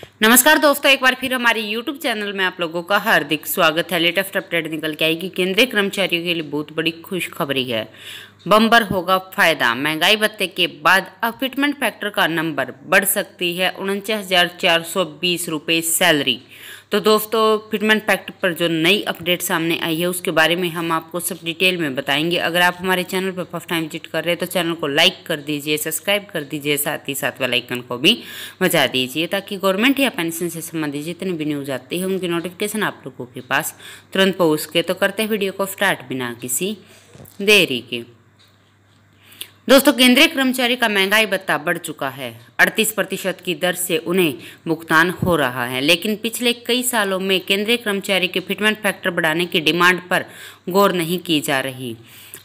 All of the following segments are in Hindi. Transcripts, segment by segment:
नमस्कार दोस्तों, एक बार फिर हमारे YouTube चैनल में आप लोगों का हार्दिक स्वागत है। लेटेस्ट अपडेट निकल के आएगी। केंद्रीय कर्मचारियों के लिए बहुत बड़ी खुशखबरी है। बम्पर होगा फायदा। महंगाई भत्ते के बाद अब फिटमेंट फैक्टर का नंबर बढ़ सकती है 49,420 रुपये सैलरी। तो दोस्तों, फिटमेंट फैक्टर पर जो नई अपडेट सामने आई है उसके बारे में हम आपको सब डिटेल में बताएंगे। अगर आप हमारे चैनल पर फर्स्ट टाइम विजिट कर रहे हैं तो चैनल को लाइक कर दीजिए, सब्सक्राइब कर दीजिए, साथ ही साथ वाला आइकन को भी बजा दीजिए ताकि गवर्नमेंट या पेंशन से संबंधित जितनी भी न्यूज़ आती है उनकी नोटिफिकेशन आप लोगों के पास तुरंत पहुँच सके। तो करते हैं वीडियो को स्टार्ट बिना किसी देरी के। दोस्तों, केंद्रीय कर्मचारी का महंगाई भत्ता बढ़ चुका है। 38% की दर से उन्हें भुगतान हो रहा है, लेकिन पिछले कई सालों में केंद्रीय कर्मचारी के फिटमेंट फैक्टर बढ़ाने की डिमांड पर गौर नहीं की जा रही।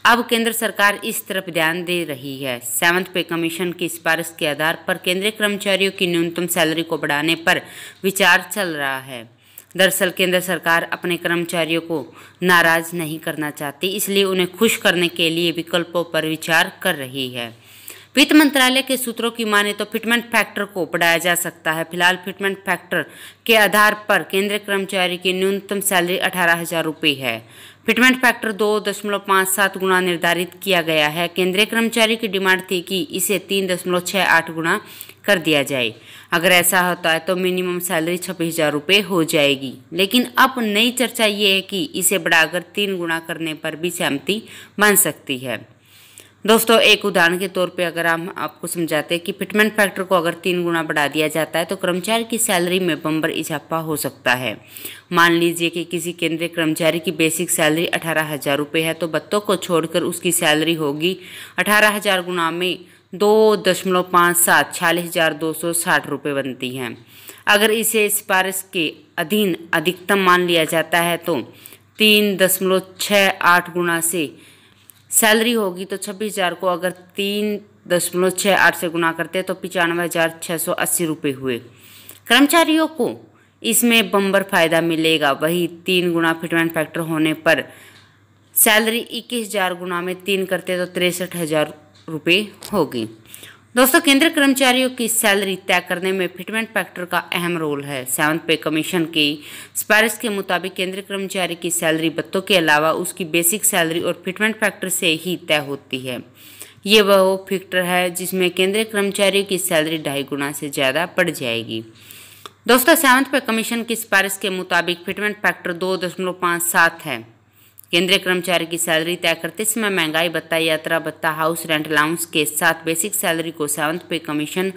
अब केंद्र सरकार इस तरफ ध्यान दे रही है। 7th पे कमीशन की सिफारिश के आधार पर केंद्रीय कर्मचारियों की न्यूनतम सैलरी को बढ़ाने पर विचार चल रहा है। दरअसल केंद्र सरकार अपने कर्मचारियों को नाराज नहीं करना चाहती, इसलिए उन्हें खुश करने के लिए विकल्पों पर विचार कर रही है। वित्त मंत्रालय के सूत्रों की माने तो फिटमेंट फैक्टर को बढ़ाया जा सकता है। फिलहाल फिटमेंट फैक्टर के आधार पर केंद्रीय कर्मचारी की न्यूनतम सैलरी 18,000 रुपये है। फिटमेंट फैक्टर 2.57 गुना निर्धारित किया गया है। केंद्रीय कर्मचारी की डिमांड थी कि इसे 3.68 गुना कर दिया जाए। अगर ऐसा होता है तो मिनिमम सैलरी 26,000 रुपये हो जाएगी, लेकिन अब नई चर्चा ये है कि इसे बढ़ाकर 3 गुना करने पर भी सहमति बन सकती है। दोस्तों, एक उदाहरण के तौर पे अगर हम आपको समझाते हैं कि फिटमेंट फैक्टर को अगर 3 गुना बढ़ा दिया जाता है तो कर्मचारी की सैलरी में बम्पर इजाफा हो सकता है। मान लीजिए कि किसी केंद्रीय कर्मचारी की बेसिक सैलरी 18,000 रुपये है, तो भत्तों को छोड़कर उसकी सैलरी होगी 18,000 गुना में 2.57 46,260 रुपये बनती हैं। अगर इसे सिफारिश के अधीन अधिकतम मान लिया जाता है तो 3.68 गुना से सैलरी होगी, तो 26,000 को अगर 3.68 से गुना करते हैं तो 95,680 रुपये हुए। कर्मचारियों को इसमें बम्पर फायदा मिलेगा। वही 3 गुना फिटमेंट फैक्टर होने पर सैलरी 21,000 गुना में 3 करते तो 63,000 रुपये होगी। दोस्तों, केंद्रीय कर्मचारियों की सैलरी तय करने में फिटमेंट फैक्टर का अहम रोल है। 7th पे कमीशन की सिफारिश के मुताबिक केंद्रीय कर्मचारी की सैलरी भत्तों के अलावा उसकी बेसिक सैलरी और फिटमेंट फैक्टर से ही तय होती है। ये वह फैक्टर है जिसमें केंद्रीय कर्मचारियों की सैलरी 2.5 गुना से ज़्यादा बढ़ जाएगी। दोस्तों, 7th पे कमीशन की सिफारिश के मुताबिक फिटमेंट फैक्टर 2.57 है। केंद्रीय कर्मचारी की सैलरी तय करते समय महंगाई भत्ता, यात्रा भत्ता, हाउस रेंट अलाउंस के साथ बेसिक सैलरी को 7th पे कमीशन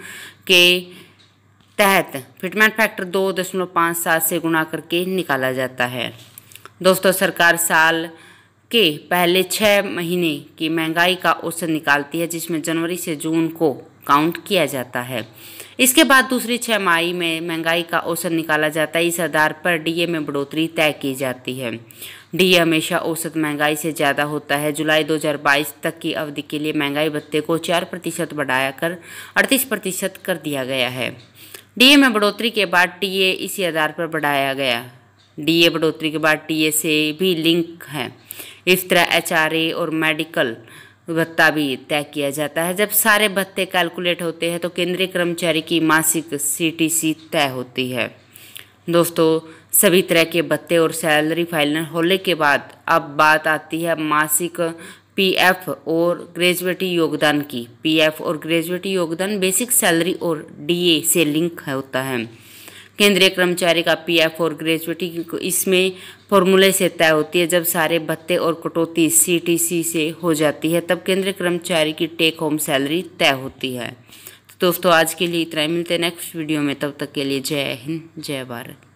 के तहत फिटमेंट फैक्टर 2.57 से गुना करके निकाला जाता है। दोस्तों, सरकार साल के पहले 6 महीने की महंगाई का औसत निकालती है, जिसमें जनवरी से जून को काउंट किया जाता है। इसके बाद दूसरी 6 माही में महंगाई का औसत निकाला जाता है। इस आधार पर डीए में बढ़ोतरी तय की जाती है। डीए हमेशा औसत महंगाई से ज़्यादा होता है। जुलाई 2022 तक की अवधि के लिए महंगाई भत्ते को 4% बढ़ाकर 38% कर दिया गया है। डीए में बढ़ोतरी के बाद टीए इसी आधार पर बढ़ाया गया। डीए बढ़ोतरी के बाद टीए से भी लिंक है। इस तरह एचआरए और मेडिकल भत्ता भी तय किया जाता है। जब सारे भत्ते कैलकुलेट होते हैं तो केंद्रीय कर्मचारी की मासिक सीटीसी तय होती है। दोस्तों, सभी तरह के भत्ते और सैलरी फाइनल होने के बाद अब बात आती है मासिक पीएफ और ग्रेजुएटी योगदान की। पीएफ और ग्रेजुएटी योगदान बेसिक सैलरी और डीए से लिंक होता है। केंद्रीय कर्मचारी का पीएफ और ग्रेजुएटी इसमें फॉर्मूले से तय होती है। जब सारे भत्ते और कटौती सीटीसी से हो जाती है तब केंद्रीय कर्मचारी की टेक होम सैलरी तय होती है। तो दोस्तों, आज के लिए इतना ही। मिलते हैं नेक्स्ट वीडियो में। तब तक के लिए जय हिंद, जय भारत।